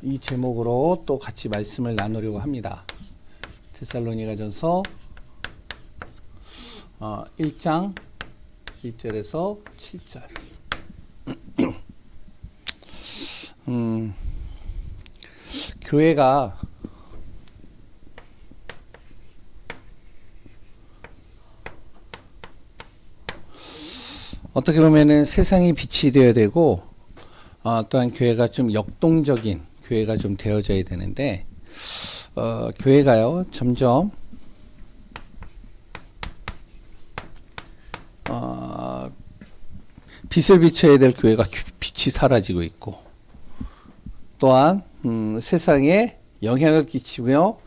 이 제목으로 또 같이 말씀을 나누려고 합니다. 데살로니가전서 1장 1절에서 7절. 교회가 어떻게 보면은 세상이 빛이 되어야 되고, 또한 교회가 좀 역동적인 교회가 좀 되어져야 되는데, 교회가요 점점 빛을 비춰야 될 교회가 빛이 사라지고 있고, 또한 세상에 영향을 끼치며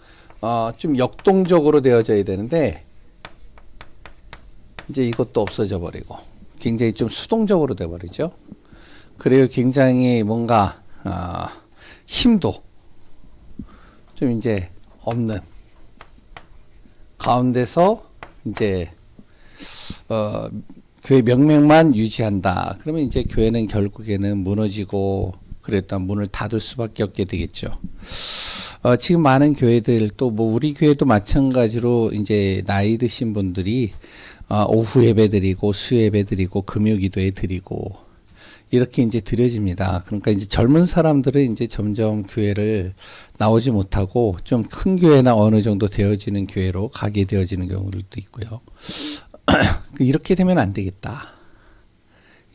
좀 역동적으로 되어져야 되는데, 이제 이것도 없어져 버리고 굉장히 좀 수동적으로 돼 버리죠. 그래요. 굉장히 뭔가 힘도 좀 이제 없는 가운데서 이제 교회 명맥만 유지한다. 그러면 이제 교회는 결국에는 무너지고, 그랬던 문을 닫을 수밖에 없게 되겠죠. 지금 많은 교회들, 또 뭐 우리 교회도 마찬가지로 이제 나이 드신 분들이 오후 예배 드리고 수 예배 드리고 금요 기도에 드리고 이렇게 이제 드려집니다. 그러니까 이제 젊은 사람들은 이제 점점 교회를 나오지 못하고 좀 큰 교회나 어느 정도 되어지는 교회로 가게 되어지는 경우들도 있고요. 이렇게 되면 안 되겠다,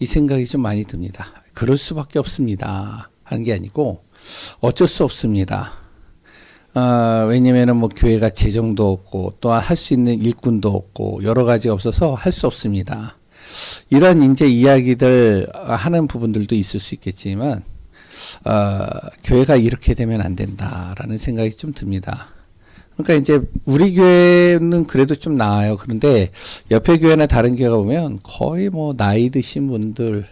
이 생각이 좀 많이 듭니다. 그럴 수밖에 없습니다 하는 게 아니고 어쩔 수 없습니다. 왜냐면은 뭐 교회가 재정도 없고 또한 할 수 있는 일꾼도 없고 여러 가지가 없어서 할 수 없습니다. 이런 이제 이야기들 하는 부분들도 있을 수 있겠지만, 교회가 이렇게 되면 안 된다라는 생각이 좀 듭니다. 그러니까 이제 우리 교회는 그래도 좀 나아요. 그런데 옆에 교회나 다른 교회가 보면 거의 뭐 나이 드신 분들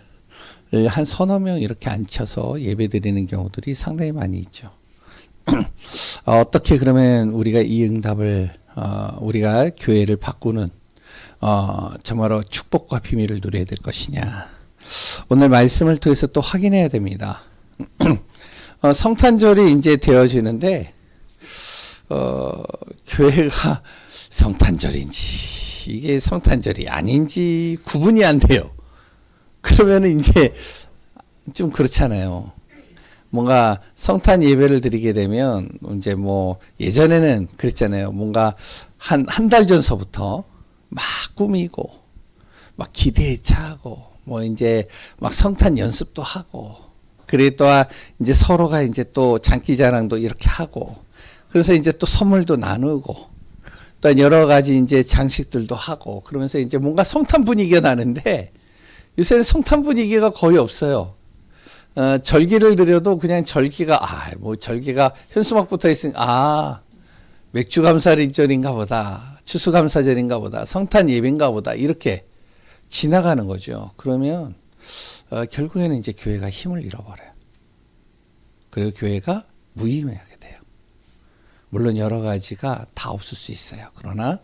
한 서너 명 이렇게 앉혀서 예배 드리는 경우들이 상당히 많이 있죠. 어떻게 그러면 우리가 이 응답을, 우리가 교회를 바꾸는, 정말로 축복과 비밀을 누려야 될 것이냐. 오늘 말씀을 통해서 또 확인해야 됩니다. 성탄절이 이제 되어지는데, 교회가 성탄절인지, 이게 성탄절이 아닌지 구분이 안 돼요. 그러면은 이제 좀 그렇잖아요. 뭔가 성탄 예배를 드리게 되면 이제 뭐 예전에는 그랬잖아요. 뭔가 한 달 전서부터 막 꾸미고 막 기대에 차고 뭐 이제 막 성탄 연습도 하고, 그리고 또한 이제 서로가 이제 또 장기자랑도 이렇게 하고, 그래서 이제 또 선물도 나누고 또 여러 가지 이제 장식들도 하고, 그러면서 이제 뭔가 성탄 분위기가 나는데 요새는 성탄 분위기가 거의 없어요. 절기를 드려도 그냥 절기가, 뭐 절기가 현수막부터 있으니까, 맥주감사절인가 보다, 추수감사절인가 보다, 성탄 예배인가 보다, 이렇게 지나가는 거죠. 그러면, 결국에는 이제 교회가 힘을 잃어버려요. 그리고 교회가 무의미하게 돼요. 물론 여러 가지가 다 없을 수 있어요. 그러나,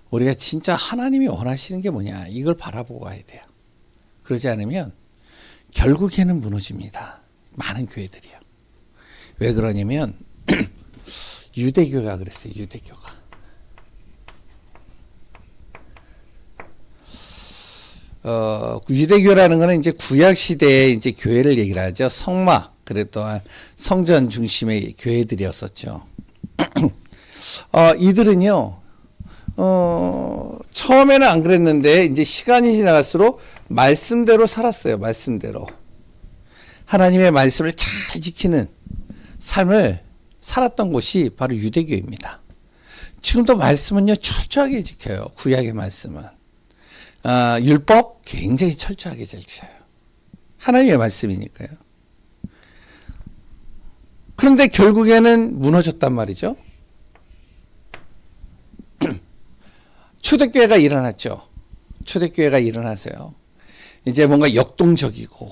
우리가 진짜 하나님이 원하시는 게 뭐냐, 이걸 바라보고 가야 돼요. 그러지 않으면, 결국에는 무너집니다. 많은 교회들이요. 왜 그러냐면 유대교가 그랬어요. 유대교가. 유대교라는 거는 이제 구약 시대에 이제 교회를 얘기를 하죠. 성막, 그리고 또한 성전 중심의 교회들이었었죠. 이들은요, 처음에는 안 그랬는데 이제 시간이 지나갈수록 말씀대로 살았어요. 말씀대로 하나님의 말씀을 잘 지키는 삶을 살았던 곳이 바로 유대교입니다. 지금도 말씀은요 철저하게 지켜요. 구약의 말씀은 율법 굉장히 철저하게 지켜요. 하나님의 말씀이니까요. 그런데 결국에는 무너졌단 말이죠. 초대교회가 일어났죠. 초대교회가 일어나서요, 이제 뭔가 역동적이고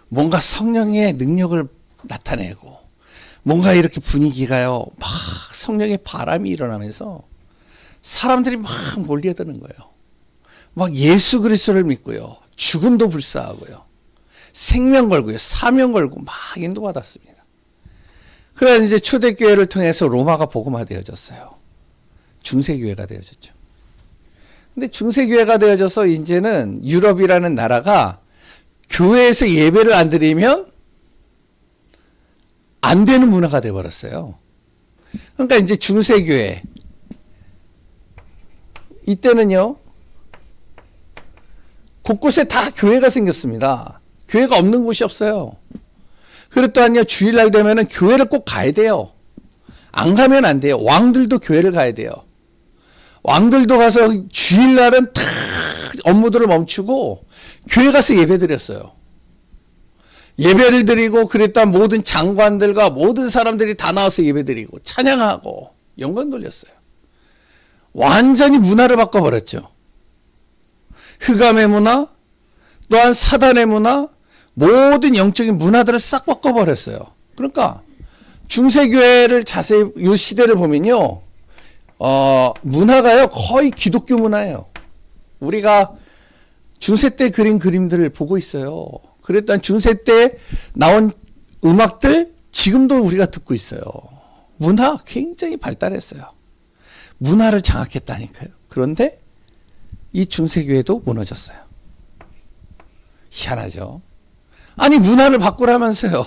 뭔가 성령의 능력을 나타내고 뭔가 이렇게 분위기가요, 막 성령의 바람이 일어나면서 사람들이 막 몰려드는 거예요. 막 예수 그리스도를 믿고요, 죽음도 불사하고요, 생명 걸고요, 사명 걸고 막 인도받았습니다. 그래서 이제 초대교회를 통해서 로마가 복음화되어졌어요. 중세교회가 되어졌죠. 근데 중세교회가 되어져서 이제는 유럽이라는 나라가 교회에서 예배를 안 드리면 안 되는 문화가 되어버렸어요. 그러니까 이제 중세교회, 이때는요, 곳곳에 다 교회가 생겼습니다. 교회가 없는 곳이 없어요. 그리고 또한요, 주일날 되면은 교회를 꼭 가야 돼요. 안 가면 안 돼요. 왕들도 교회를 가야 돼요. 왕들도 가서 주일날은 다 업무들을 멈추고 교회 가서 예배 드렸어요. 예배를 드리고 그랬던 모든 장관들과 모든 사람들이 다 나와서 예배 드리고 찬양하고 영광 돌렸어요. 완전히 문화를 바꿔버렸죠. 흑암의 문화, 또한 사단의 문화, 모든 영적인 문화들을 싹 바꿔버렸어요. 그러니까 중세교회를 자세히 이 시대를 보면요, 문화가요 거의 기독교 문화예요. 우리가 중세 때 그린 그림들을 보고 있어요. 그랬던 중세 때 나온 음악들 지금도 우리가 듣고 있어요. 문화 굉장히 발달했어요. 문화를 장악했다니까요. 그런데 이 중세교회도 무너졌어요. 희한하죠. 아니 문화를 바꾸라면서요.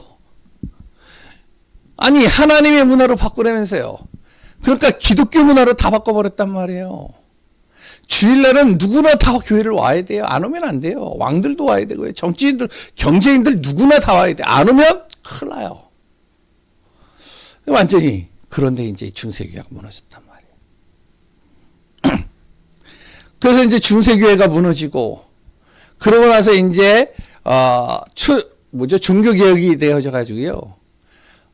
아니 하나님의 문화로 바꾸라면서요. 그러니까 기독교 문화로 다 바꿔버렸단 말이에요. 주일날은 누구나 다 교회를 와야 돼요. 안 오면 안 돼요. 왕들도 와야 되고요. 정치인들, 경제인들 누구나 다 와야 돼요. 안 오면 큰일 나요. 완전히. 그런데 이제 중세교회가 무너졌단 말이에요. 그래서 이제 중세교회가 무너지고, 그러고 나서 이제, 종교개혁이 되어져 가지고요.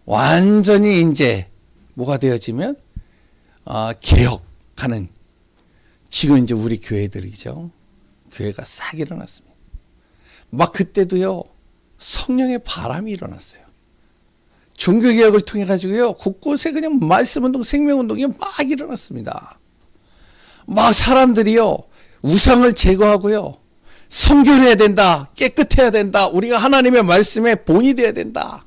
완전히 이제, 뭐가 되어지면, 개혁하는, 지금 이제 우리 교회들이죠. 교회가 싹 일어났습니다. 막 그때도요, 성령의 바람이 일어났어요. 종교개혁을 통해 가지고요, 곳곳에 그냥 말씀운동, 생명운동이 막 일어났습니다. 막 사람들이요, 우상을 제거하고요, 성결해야 된다, 깨끗해야 된다, 우리가 하나님의 말씀에 본이 돼야 된다,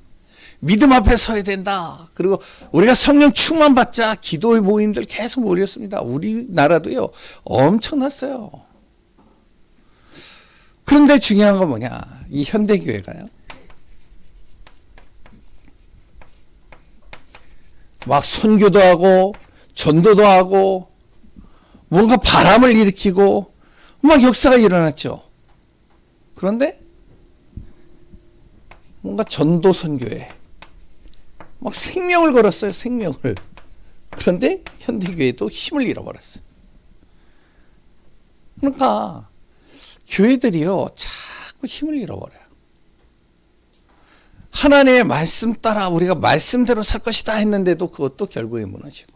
믿음 앞에 서야 된다, 그리고 우리가 성령 충만 받자, 기도의 모임들 계속 모였습니다. 우리나라도요 엄청났어요. 그런데 중요한 건 뭐냐, 이 현대교회가요 막 선교도 하고 전도도 하고 뭔가 바람을 일으키고 막 역사가 일어났죠. 그런데 뭔가 전도 선교에 막 생명을 걸었어요. 생명을. 그런데 현대교회도 힘을 잃어버렸어요. 그러니까 교회들이요 자꾸 힘을 잃어버려요. 하나님의 말씀 따라 우리가 말씀대로 살 것이다 했는데도 그것도 결국에 무너지고,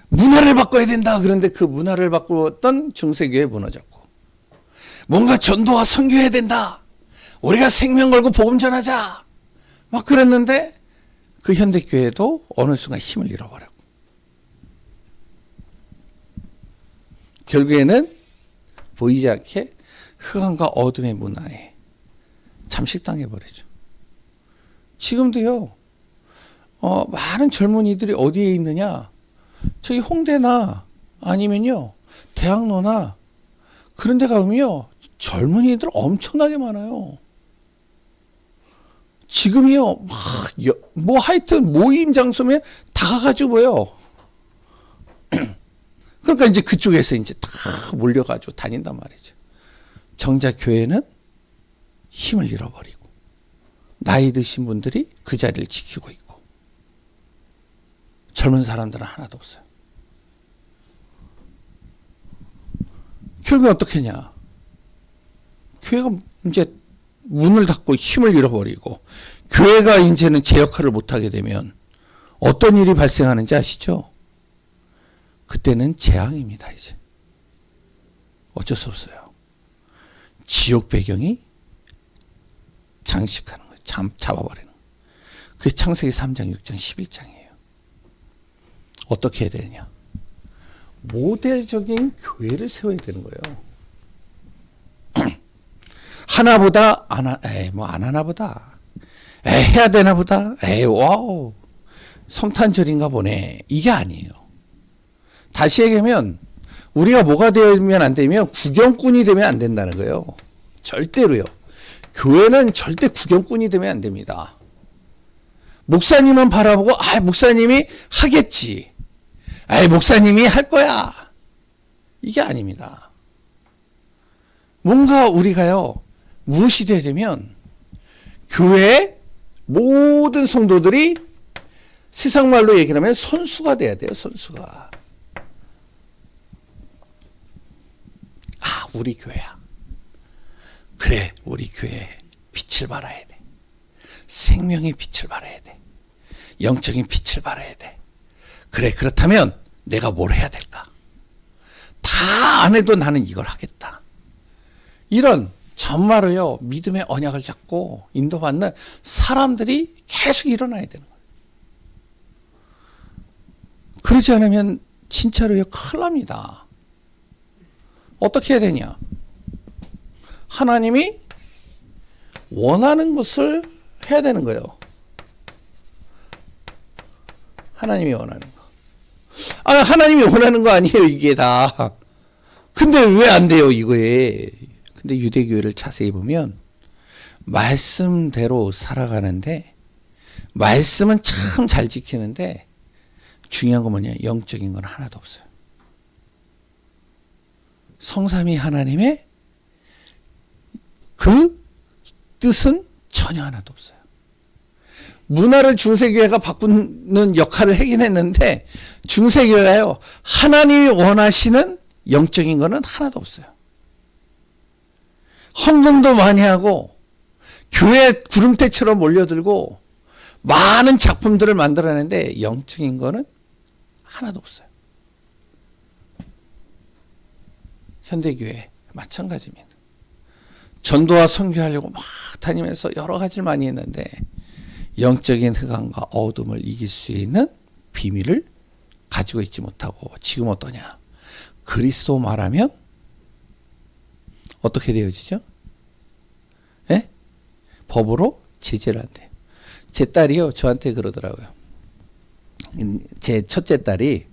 문화를 바꿔야 된다 그런데 그 문화를 바꾸었던 중세교회 무너졌고, 뭔가 전도와 선교해야 된다, 우리가 생명 걸고 복음 전하자 막 그랬는데 그 현대교회도 어느 순간 힘을 잃어버렸고, 결국에는 보이지 않게 흑암과 어둠의 문화에 잠식당해버리죠. 지금도요, 많은 젊은이들이 어디에 있느냐, 저희 홍대나 아니면요 대학로나 그런 데 가면요 젊은이들 엄청나게 많아요. 지금이요 뭐 하여튼 모임 장소면 다 가가지고요. 그러니까 이제 그쪽에서 이제 다 몰려가지고 다닌단 말이죠. 정작 교회는 힘을 잃어버리고 나이 드신 분들이 그 자리를 지키고 있고 젊은 사람들은 하나도 없어요. 결국에 어떻게 하냐, 교회가 이제 문을 닫고 힘을 잃어버리고 교회가 이제는 제 역할을 못하게 되면 어떤 일이 발생하는지 아시죠? 그때는 재앙입니다. 이제 어쩔 수 없어요. 지옥 배경이 장식하는 거예요. 잡아버리는 거예요. 그게 창세기 3장, 6장, 11장이에요. 어떻게 해야 되느냐, 모델적인 교회를 세워야 되는 거예요. 하나보다 안 하나보다 해야 되나 보다. 와우. 성탄절인가 보네. 이게 아니에요. 다시 얘기하면 우리가 뭐가 되면 안 되면 구경꾼이 되면 안 된다는 거예요. 절대로요. 교회는 절대 구경꾼이 되면 안 됩니다. 목사님만 바라보고 목사님이 하겠지. 목사님이 할 거야. 이게 아닙니다. 뭔가 우리가요. 무엇이 돼야 되면 교회의 모든 성도들이 세상 말로 얘기를 하면 선수가 돼야 돼요. 선수가. 우리 교회야. 그래, 우리 교회에 빛을 발해야 돼. 생명의 빛을 발해야 돼. 영적인 빛을 발해야 돼. 그래, 그렇다면 내가 뭘 해야 될까? 다 안 해도 나는 이걸 하겠다. 이런 정말로요, 믿음의 언약을 잡고 인도받는 사람들이 계속 일어나야 되는 거예요. 그러지 않으면 진짜로요, 큰일 납니다. 어떻게 해야 되냐? 하나님이 원하는 것을 해야 되는 거예요. 하나님이 원하는 거. 하나님이 원하는 거 아니에요, 이게 다. 근데 왜 안 돼요, 이거에? 근데 유대교회를 자세히 보면 말씀대로 살아가는데 말씀은 참 잘 지키는데 중요한 건 뭐냐? 영적인 건 하나도 없어요. 성삼위 하나님의 그 뜻은 전혀 하나도 없어요. 문화를 중세교회가 바꾸는 역할을 하긴 했는데 중세교회가요, 하나님이 원하시는 영적인 거는 하나도 없어요. 헌금도 많이 하고 교회 구름대처럼 몰려들고 많은 작품들을 만들어내는데 영적인 거는 하나도 없어요. 현대교회 마찬가지입니다. 전도와 선교하려고 막 다니면서 여러 가지를 많이 했는데 영적인 흑암과 어둠을 이길 수 있는 비밀을 가지고 있지 못하고 지금 어떠냐? 그리스도 말하면 어떻게 되어지죠? 예? 법으로 제재를 한대요. 제 딸이요, 저한테 그러더라고요. 제 첫째 딸이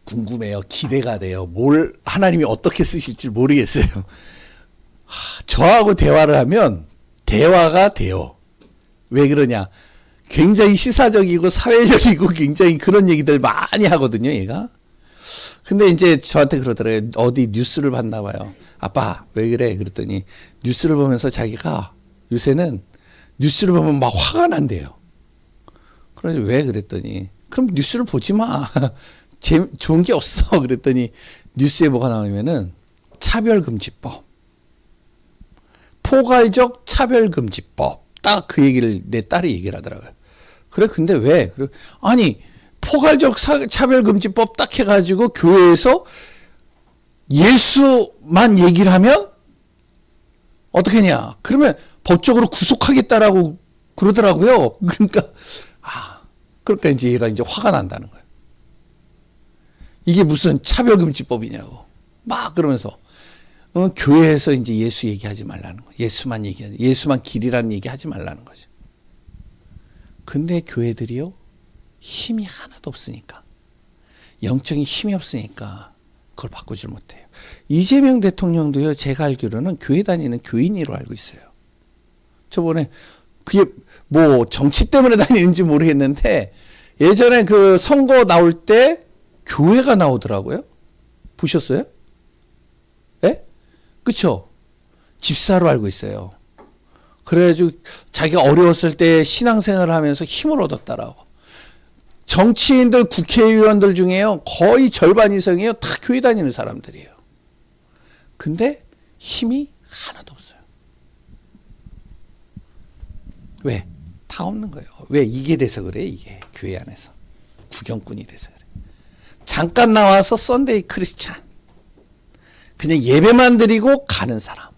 궁금해요. 기대가 돼요. 뭘 하나님이 어떻게 쓰실지 모르겠어요. 저하고 대화를 하면 대화가 돼요. 왜 그러냐? 굉장히 시사적이고 사회적이고 굉장히 그런 얘기들 많이 하거든요, 얘가. 근데 이제 저한테 그러더라고요. 어디 뉴스를 봤나 봐요. 아빠, 왜 그래? 그랬더니 뉴스를 보면서 자기가 요새는 뉴스를 보면 막 화가 난대요. 그래서 왜? 그랬더니 그럼 뉴스를 보지 마. 좋은 게 없어. 그랬더니 뉴스에 뭐가 나오냐면은 차별금지법, 포괄적 차별금지법, 딱 그 얘기를 내 딸이 얘기를 하더라고요. 그래, 근데 왜? 아니, 포괄적 차별금지법 딱 해가지고 교회에서 예수만 얘기를 하면 어떻게 하냐? 그러면 법적으로 구속하겠다라고 그러더라고요. 그러니까 이제 얘가 이제 화가 난다는 거예요. 이게 무슨 차별금지법이냐고. 막 그러면서. 교회에서 이제 예수 얘기하지 말라는 거예요. 예수만 길이라는 얘기 하지 말라는 거죠. 근데 교회들이요, 힘이 하나도 없으니까. 영적인 힘이 없으니까 그걸 바꾸질 못해요. 이재명 대통령도요, 제가 알기로는 교회 다니는 교인으로 알고 있어요. 저번에 그게 뭐 정치 때문에 다니는지 모르겠는데 예전에 그 선거 나올 때 교회가 나오더라고요. 보셨어요? 예? 그쵸? 집사로 알고 있어요. 그래가지고 자기가 어려웠을 때 신앙생활을 하면서 힘을 얻었다라고. 정치인들, 국회의원들 중에요, 거의 절반 이상이요, 다 교회 다니는 사람들이에요. 근데 힘이 하나도 없어요. 왜? 다 없는 거예요. 왜? 이게 돼서 그래, 이게. 교회 안에서. 구경꾼이 돼서 그래. 잠깐 나와서 썬데이 크리스찬. 그냥 예배만 드리고 가는 사람.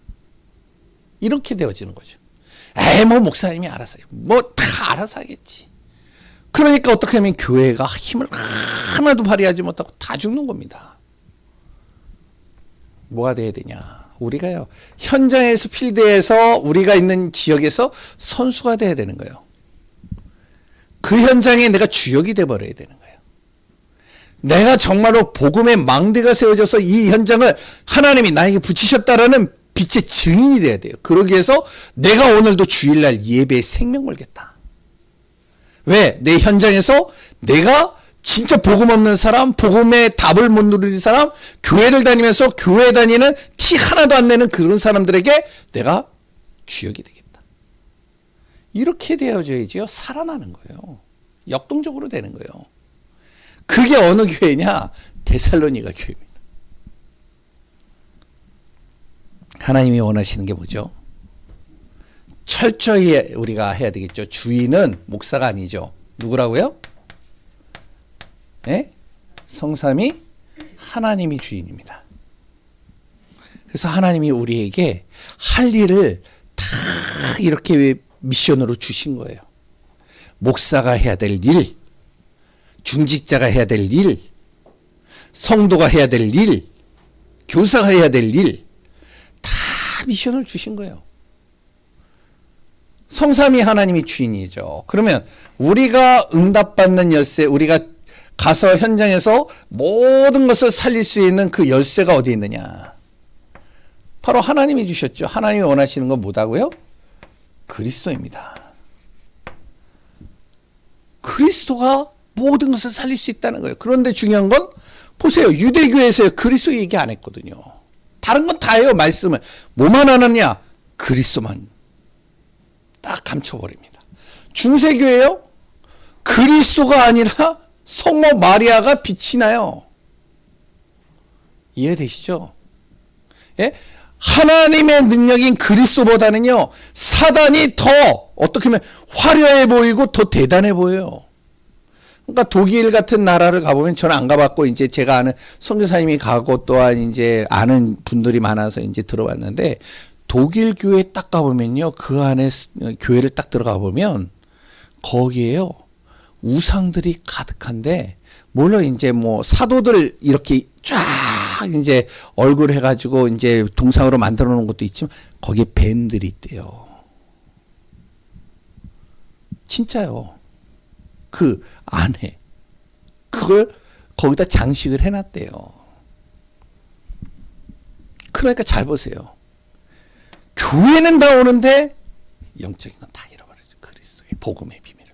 이렇게 되어지는 거죠. 뭐 목사님이 알아서 해. 뭐 다 알아서 하겠지. 그러니까 어떻게 하면 교회가 힘을 하나도 발휘하지 못하고 다 죽는 겁니다. 뭐가 돼야 되냐? 우리가요, 현장에서, 필드에서, 우리가 있는 지역에서 선수가 돼야 되는 거예요. 그 현장에 내가 주역이 돼버려야 되는 거예요. 내가 정말로 복음의 망대가 세워져서 이 현장을 하나님이 나에게 붙이셨다라는 빛의 증인이 돼야 돼요. 그러기 위해서 내가 오늘도 주일날 예배에 생명 걸겠다. 왜? 내 현장에서 내가 진짜 복음 없는 사람, 복음의 답을 못 누리는 사람, 교회를 다니면서 교회 다니는 티 하나도 안 내는 그런 사람들에게 내가 주역이 되겠다. 이렇게 되어져야지요, 살아나는 거예요. 역동적으로 되는 거예요. 그게 어느 교회냐? 데살로니가 교회입니다. 하나님이 원하시는 게 뭐죠? 철저히 우리가 해야 되겠죠. 주인은 목사가 아니죠. 누구라고요? 네? 성삼위 하나님이 주인입니다. 그래서 하나님이 우리에게 할 일을 다 이렇게 미션으로 주신 거예요. 목사가 해야 될 일, 중직자가 해야 될 일, 성도가 해야 될 일, 교사가 해야 될 일, 다 미션을 주신 거예요. 성삼위 하나님이 주인이죠. 그러면 우리가 응답받는 열쇠, 우리가 가서 현장에서 모든 것을 살릴 수 있는 그 열쇠가 어디 있느냐? 바로 하나님이 주셨죠. 하나님이 원하시는 건 뭐다고요? 그리스도입니다. 그리스도가 모든 것을 살릴 수 있다는 거예요. 그런데 중요한 건 보세요. 유대교에서 그리스도 얘기 안 했거든요. 다른 건 다 해요. 말씀을. 뭐만 안 하냐? 그리스도만 딱 감춰버립니다. 중세교회요? 그리스도가 아니라 성모 마리아가 빛이 나요. 이해되시죠? 예? 하나님의 능력인 그리스도보다는요, 사단이 더 어떻게 보면 화려해 보이고 더 대단해 보여요. 그러니까 독일 같은 나라를 가보면, 저는 안 가봤고 이제 제가 아는 선교사님이 가고 또한 이제 아는 분들이 많아서 이제 들어봤는데, 독일 교회 딱 가보면요, 그 안에 교회를 딱 들어가 보면 거기에요 우상들이 가득한데, 물론 이제 뭐 사도들 이렇게 쫙 이제 얼굴 해가지고 이제 동상으로 만들어 놓은 것도 있지만 거기에 뱀들이 있대요. 진짜요. 그 안에 그걸 거기다 장식을 해놨대요. 그러니까 잘 보세요. 교회는 다 오는데 영적인 건 다 잃어버렸죠. 그리스도의 복음의 비밀을.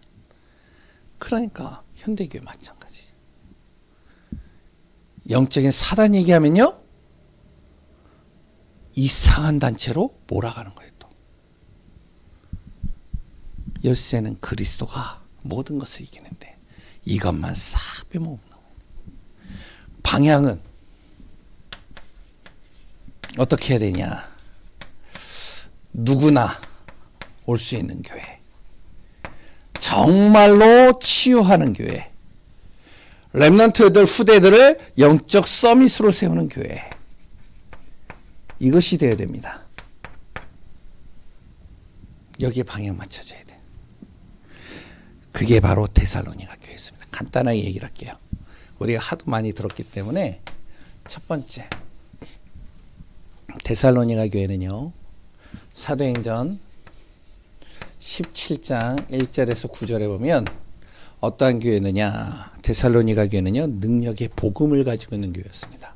그러니까 현대교회 마찬가지. 영적인 사단 얘기하면요, 이상한 단체로 몰아가는 거예요. 또 열쇠는 그리스도가 모든 것을 이기는데 이것만 싹 빼먹는 거예요. 방향은 어떻게 해야 되냐? 누구나 올 수 있는 교회, 정말로 치유하는 교회, 렘넌트들 후대들을 영적 서밋으로 세우는 교회, 이것이 되어야 됩니다. 여기에 방향 맞춰져야 돼. 그게 바로 데살로니가 교회였습니다. 간단하게 얘기를 할게요. 우리가 하도 많이 들었기 때문에 첫 번째, 데살로니가 교회는요, 사도행전 17장 1절에서 9절에 보면 어떠한 교회느냐? 데살로니가 교회는요, 능력의 복음을 가지고 있는 교회였습니다.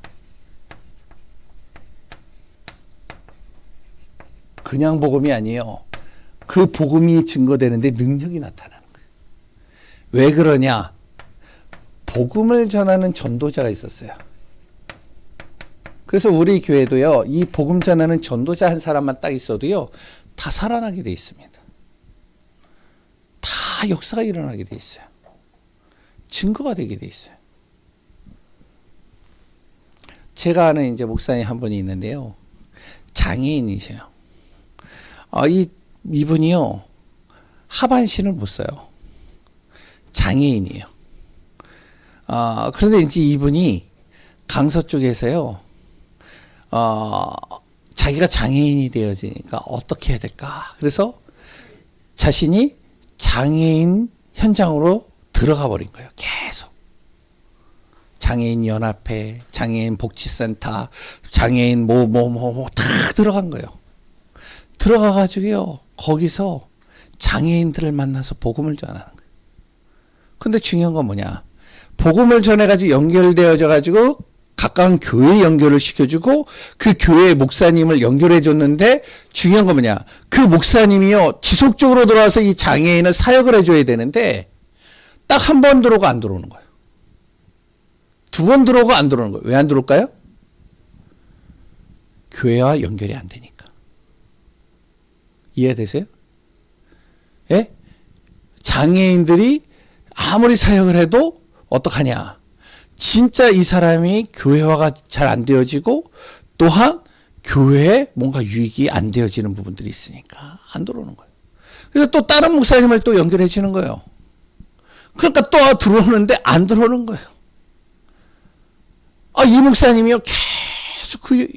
그냥 복음이 아니에요. 그 복음이 증거되는데 능력이 나타나는 거예요. 왜 그러냐? 복음을 전하는 전도자가 있었어요. 그래서 우리 교회도요, 이 복음 전하는 전도자 한 사람만 딱 있어도요, 다 살아나게 돼 있습니다. 다 역사가 일어나게 돼 있어요. 증거가 되게 돼 있어요. 제가 아는 이제 목사님 한 분이 있는데요, 장애인이세요. 이분이요, 하반신을 못 써요. 장애인이에요. 그런데 이제 이분이 강서 쪽에서요, 자기가 장애인이 되어지니까 어떻게 해야 될까? 그래서 자신이 장애인 현장으로 들어가 버린 거예요. 계속. 장애인 연합회, 장애인 복지센터, 장애인 다 들어간 거예요. 들어가가지고요, 거기서 장애인들을 만나서 복음을 전하는 거예요. 근데 중요한 건 뭐냐? 복음을 전해가지고 연결되어져가지고 가까운 교회 연결을 시켜주고 그 교회 목사님을 연결해줬는데 중요한 건 뭐냐? 그 목사님이요, 지속적으로 들어와서 이 장애인을 사역을 해줘야 되는데 딱 한 번 들어오고 안 들어오는 거예요. 두 번 들어오고 안 들어오는 거예요. 왜 안 들어올까요? 교회와 연결이 안 되니까. 이해되세요? 예? 장애인들이 아무리 사역을 해도 어떡하냐? 진짜 이 사람이 교회화가 잘 안 되어지고 또한 교회에 뭔가 유익이 안 되어지는 부분들이 있으니까 안 들어오는 거예요. 그래서 또 다른 목사님을 또 연결해 주는 거예요. 그러니까 또 들어오는데 안 들어오는 거예요. 이 목사님이요, 계속 그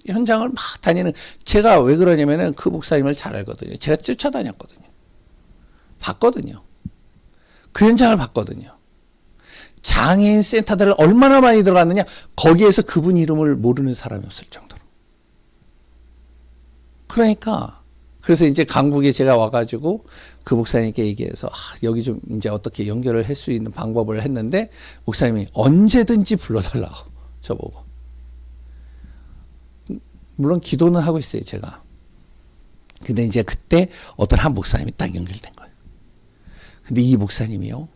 현장을 막 다니는, 제가 왜 그러냐면은 그 목사님을 잘 알거든요. 제가 쫓아다녔거든요. 봤거든요. 그 현장을 봤거든요. 장애인 센터들을 얼마나 많이 들어갔느냐, 거기에서 그분 이름을 모르는 사람이 없을 정도로. 그러니까, 그래서 이제 강북에 제가 와가지고 그 목사님께 얘기해서 여기 좀 이제 어떻게 연결을 할 수 있는 방법을 했는데, 목사님이 언제든지 불러달라고 저보고. 물론 기도는 하고 있어요, 제가. 근데 이제 그때 어떤 한 목사님이 딱 연결된 거예요. 근데 이 목사님이요,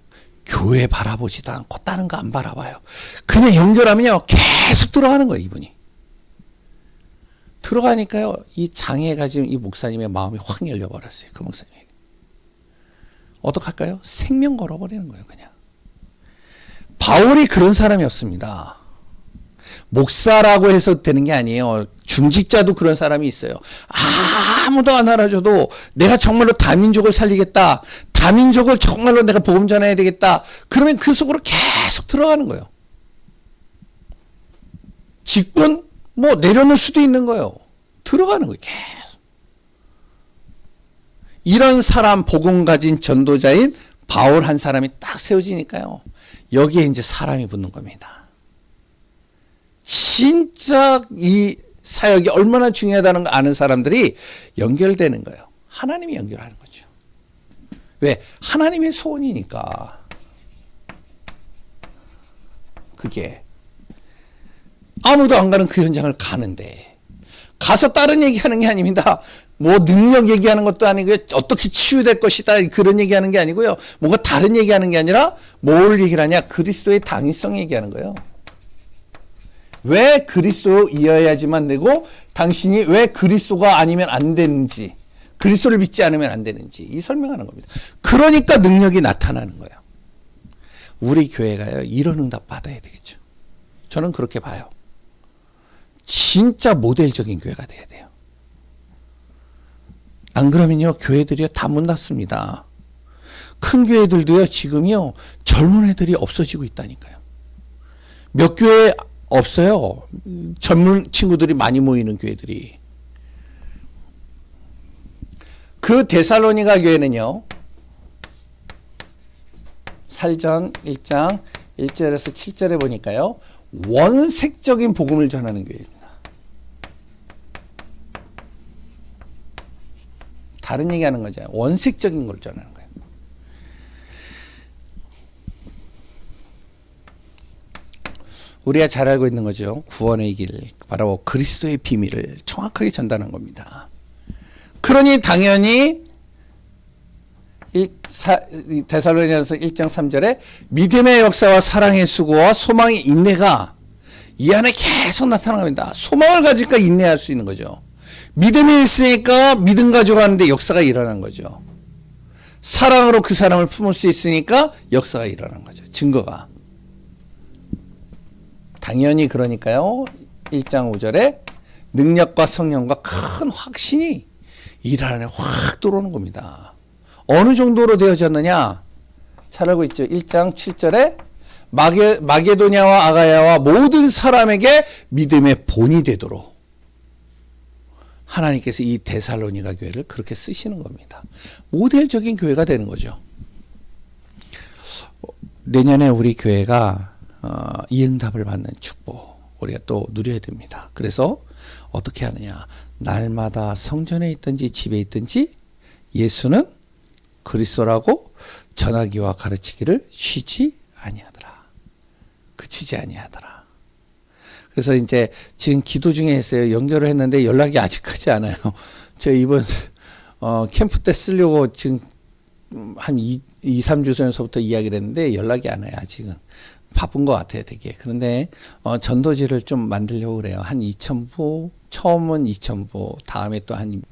교회 바라보지도 않고 다른 거 안 바라봐요. 그냥 연결하면요, 계속 들어가는 거예요, 이분이. 들어가니까요, 이 장애가 지금 이 목사님의 마음이 확 열려버렸어요, 그 목사님에게. 어떡할까요? 생명 걸어버리는 거예요, 그냥. 바울이 그런 사람이었습니다. 목사라고 해서 되는 게 아니에요. 중직자도 그런 사람이 있어요. 아무도 안 알아줘도 내가 정말로 다민족을 살리겠다. 다민족을 정말로 내가 복음 전해야 되겠다. 그러면 그 속으로 계속 들어가는 거예요. 직분 뭐 내려놓을 수도 있는 거예요. 들어가는 거예요. 계속. 이런 사람, 복음 가진 전도자인 바울 한 사람이 딱 세워지니까요, 여기에 이제 사람이 붙는 겁니다. 진짜 이 사역이 얼마나 중요하다는 걸 아는 사람들이 연결되는 거예요. 하나님이 연결하는 거죠. 왜? 하나님의 소원이니까. 그게 아무도 안 가는 그 현장을 가는데, 가서 다른 얘기하는 게 아닙니다. 뭐 능력 얘기하는 것도 아니고요, 어떻게 치유될 것이다 그런 얘기하는 게 아니고요, 뭔가 다른 얘기하는 게 아니라 뭘 얘기를 하냐? 그리스도의 당위성 얘기하는 거예요. 왜 그리스도이어야지만 되고 당신이 왜 그리스도가 아니면 안 되는지, 그리스도를 믿지 않으면 안 되는지 이 설명하는 겁니다. 그러니까 능력이 나타나는 거예요. 우리 교회가요, 이런 응답 받아야 되겠죠. 저는 그렇게 봐요. 진짜 모델적인 교회가 돼야 돼요. 안 그러면요, 교회들이요 다 문 닫습니다. 큰 교회들도요 지금요 젊은 애들이 없어지고 있다니까요. 몇 교회 없어요. 젊은 친구들이 많이 모이는 교회들이. 그 데살로니가 교회는요, 살전 1장 1절에서 7절에 보니까요, 원색적인 복음을 전하는 교회입니다. 다른 얘기하는 거죠. 원색적인 걸 전하는 거예요. 우리가 잘 알고 있는 거죠. 구원의 길, 바로 그리스도의 비밀을 정확하게 전달한 겁니다. 그러니 당연히 데살로니가서 1장 3절에 믿음의 역사와 사랑의 수고와 소망의 인내가 이 안에 계속 나타납니다. 소망을 가지니까 인내할 수 있는 거죠. 믿음이 있으니까 믿음 가지고 하는데 역사가 일어나는 거죠. 사랑으로 그 사람을 품을 수 있으니까 역사가 일어나는 거죠. 증거가. 당연히 그러니까요, 1장 5절에 능력과 성령과 큰 확신이 일 안에 확 들어오는 겁니다. 어느 정도로 되어졌느냐? 잘 알고 있죠. 1장 7절에 마게도냐와 아가야와 모든 사람에게 믿음의 본이 되도록 하나님께서 이 데살로니가 교회를 그렇게 쓰시는 겁니다. 모델적인 교회가 되는 거죠. 내년에 우리 교회가 이 응답을 받는 축복 우리가 또 누려야 됩니다. 그래서 어떻게 하느냐? 날마다 성전에 있든지 집에 있든지 예수는 그리스도라고 전하기와 가르치기를 쉬지 아니하더라. 그치지 아니하더라. 그래서 이제 지금 기도 중에 있어요. 연결을 했는데 연락이 아직까지 안 와요. 제가 이번 캠프 때 쓰려고 지금 한 2-3주 전부터 이야기를 했는데 연락이 안 와요. 아직은. 바쁜 것 같아요, 되게. 그런데 전도지를 좀 만들려고 그래요. 한 2,000부, 처음은 2,000부, 다음에 또 한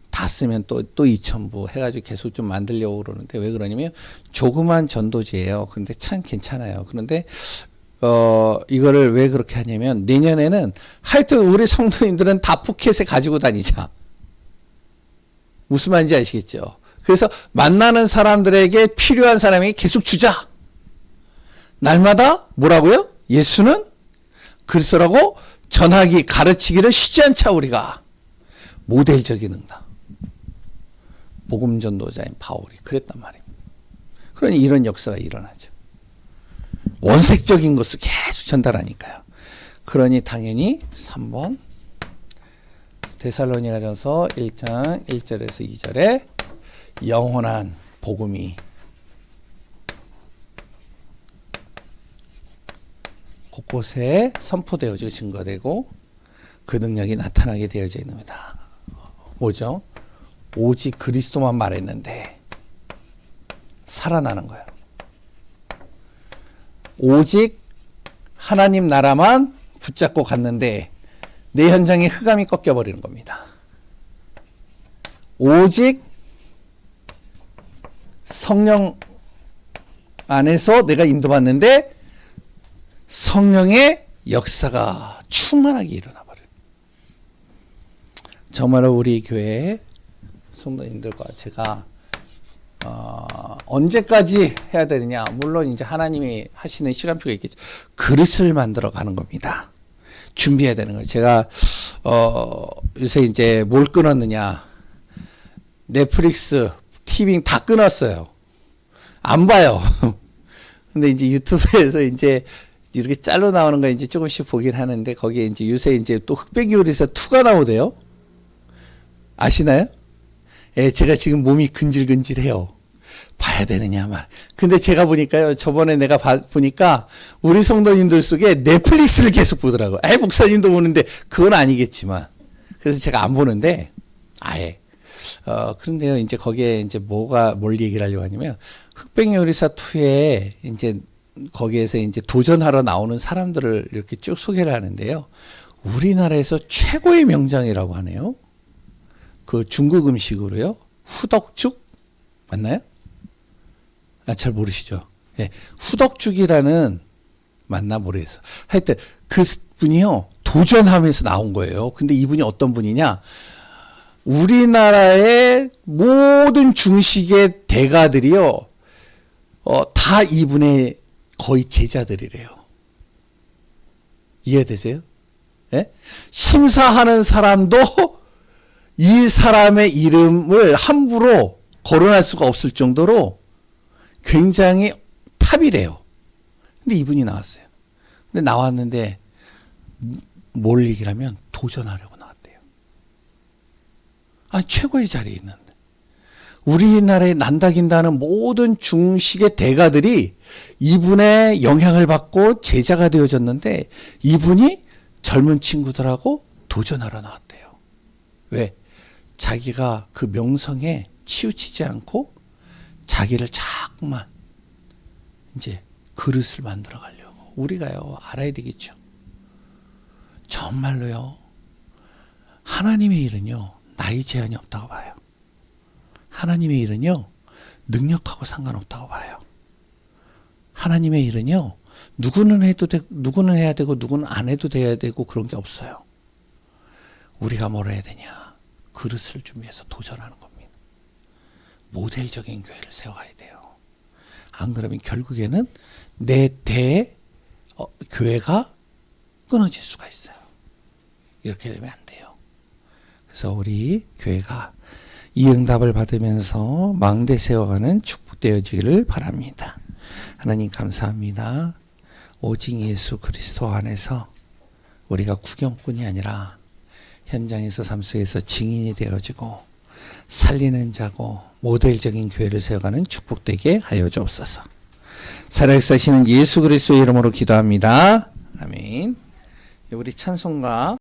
다 쓰면 또 2,000부 해가지고 계속 좀 만들려고 그러는데 왜 그러냐면 조그만 전도지예요. 근데 참 괜찮아요. 그런데 이거를 왜 그렇게 하냐면 내년에는 하여튼 우리 성도님들은 다 포켓에 가지고 다니자. 무슨 말인지 아시겠죠? 그래서 만나는 사람들에게 필요한 사람에게 계속 주자. 날마다 뭐라고요? 예수는 그리스도라고 전하기 가르치기를 쉬지 않자. 우리가 모델적인 응답. 복음 전도자인 바울이 그랬단 말입니다. 그러니 이런 역사가 일어나죠. 원색적인 것을 계속 전달하니까요. 그러니 당연히 3번 데살로니가전서 1장 1절에서 2절에 영원한 복음이 곳곳에 선포되어지고 증거되고 그 능력이 나타나게 되어져 있습니다. 뭐죠? 오직 그리스도만 말했는데 살아나는 거예요. 오직 하나님 나라만 붙잡고 갔는데 내 현장에 흑암이 꺾여버리는 겁니다. 오직 성령 안에서 내가 인도받는데 성령의 역사가 충만하게 일어나버려요. 정말로 우리 교회 성도님들과 제가 언제까지 해야 되느냐? 물론 이제 하나님이 하시는 시간표가 있겠죠. 그릇을 만들어 가는 겁니다. 준비해야 되는 거예요. 제가 요새 이제 뭘 끊었느냐? 넷플릭스, 티빙 다 끊었어요. 안 봐요. 근데 이제 유튜브에서 이제 이렇게 짤로 나오는 거 이제 조금씩 보긴 하는데 거기에 이제 요새 이제 또 흑백 요리사 2가 나오대요. 아시나요? 예, 제가 지금 몸이 근질근질해요. 봐야 되느냐 말. 근데 제가 보니까요. 저번에 내가 보니까 우리 성도님들 속에 넷플릭스를 계속 보더라고요. 목사님도 보는데 그건 아니겠지만. 그래서 제가 안 보는데 아예. 그런데요. 이제 거기에 이제 뭘 얘기를 하려고 하냐면 흑백 요리사 2에 이제 거기에서 이제 도전하러 나오는 사람들을 이렇게 쭉 소개를 하는데요. 우리나라에서 최고의 명장이라고 하네요. 그 중국 음식으로요. 후덕죽 맞나요? 잘 모르시죠? 예, 후덕죽이라는 맞나 모르겠어. 하여튼 그 분이요. 도전하면서 나온 거예요. 근데 이분이 어떤 분이냐? 우리나라의 모든 중식의 대가들이요. 다 이분의 거의 제자들이래요. 이해되세요? 예? 심사하는 사람도 이 사람의 이름을 함부로 거론할 수가 없을 정도로 굉장히 탑이래요. 근데 이분이 나왔어요. 근데 나왔는데 뭘 얘기를 하면 도전하려고 나왔대요. 아니 최고의 자리에 있는데 우리나라에 난다긴다는 모든 중식의 대가들이 이분의 영향을 받고 제자가 되어졌는데 이분이 젊은 친구들하고 도전하러 나왔대요. 왜? 자기가 그 명성에 치우치지 않고 자기를 자꾸만 이제 그릇을 만들어 가려고. 우리가요, 알아야 되겠죠. 정말로요, 하나님의 일은요, 나이 제한이 없다고 봐요. 하나님의 일은요, 능력하고 상관없다고 봐요. 하나님의 일은요, 누구는 누구는 해야 되고, 누구는 안 해도 돼야 되고, 그런 게 없어요. 우리가 뭘 해야 되냐? 그릇을 준비해서 도전하는 겁니다. 모델적인 교회를 세워가야 돼요. 안 그러면 결국에는 내 교회가 끊어질 수가 있어요. 이렇게 되면 안 돼요. 그래서 우리 교회가 이 응답을 받으면서 망대 세워가는 축복되어지기를 바랍니다. 하나님 감사합니다. 오직 예수 그리스도 안에서 우리가 구경꾼이 아니라 현장에서 삶 속에서 증인이 되어지고 살리는 자고 모델적인 교회를 세워가는 축복되게 하여 주옵소서. 살아계시는 예수 그리스도의 이름으로 기도합니다. 아멘. 우리 찬송가